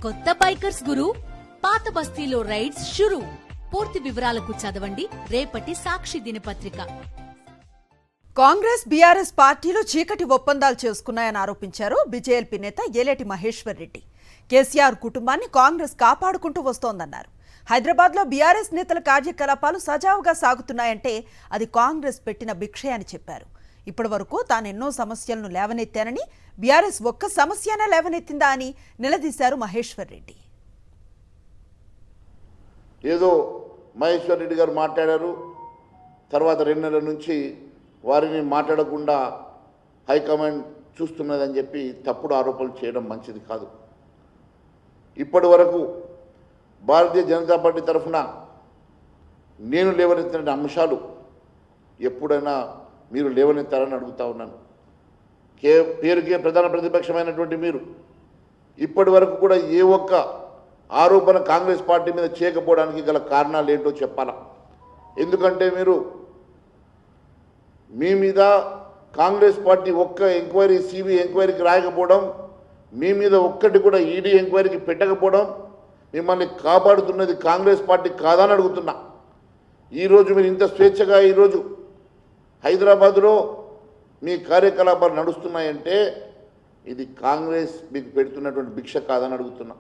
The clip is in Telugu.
కొత్త బైకర్స్ గురు, పాత బస్తీలో రైడ్స్ షురు. పూర్తి వివరాలకు చదవండి రేపటి సాక్షి దినపత్రిక. కాంగ్రెస్ బీఆర్ఎస్ పార్టీలు చీకటి ఒప్పందాలు చేసుకున్నాయని ఆరోపించారు బీజేపీ నేత ఏలేటి మహేశ్వర్ రెడ్డి. కేసీఆర్ కుటుంబాన్ని కాంగ్రెస్ కాపాడుకుంటూ వస్తోందన్నారు. హైదరాబాద్లో బీఆర్ఎస్ నేతల కార్యకలాపాలు సజావుగా సాగుతున్నాయంటే అది కాంగ్రెస్ పెట్టిన భిక్షే అని చెప్పారు. ఇప్పటి వరకు తాను ఎన్నో సమస్యలను లేవనెత్తానని, బీఆర్ఎస్ ఒక్క సమస్యనే లేవనెత్తిందా అని నిలదీశారు మహేశ్వర్ రెడ్డి. ఏదో మహేశ్వర్ రెడ్డి గారు మాట్లాడారు, తర్వాత 2 నెలల నుంచి వారిని మాట్లాడకుండా హైకమాండ్ చూస్తున్నదని చెప్పి తప్పుడు ఆరోపణలు చేయడం మంచిది కాదు. ఇప్పటి వరకు భారతీయ జనతా పార్టీ తరఫున నేను లేవనెత్తిన అంశాలు ఎప్పుడైనా మీరు లేవనెత్తారని అడుగుతా ఉన్నాను. పేరుకే ప్రధాన ప్రతిపక్షమైనటువంటి మీరు ఇప్పటి వరకు కూడా ఏ ఒక్క ఆరోపణ కాంగ్రెస్ పార్టీ మీద చేయకపోవడానికి గల కారణాలు ఏంటో చెప్పాలా. ఎందుకంటే మీరు మీ మీద కాంగ్రెస్ పార్టీ ఒక్క ఎంక్వైరీ సిబి ఎంక్వైరీకి రాయకపోవడం, మీ మీద ఒక్కటి కూడా ఈడీ ఎంక్వైరీకి పెట్టకపోవడం, మిమ్మల్ని కాపాడుతున్నది కాంగ్రెస్ పార్టీ కాదని అడుగుతున్నా. ఈరోజు మీరు ఇంత స్వేచ్ఛగా ఈరోజు హైదరాబాదులో మీ కార్యకలాపాలు నడుస్తున్నాయంటే ఇది కాంగ్రెస్ మీకు పెడుతున్నటువంటి భిక్ష కాదని అడుగుతున్నా.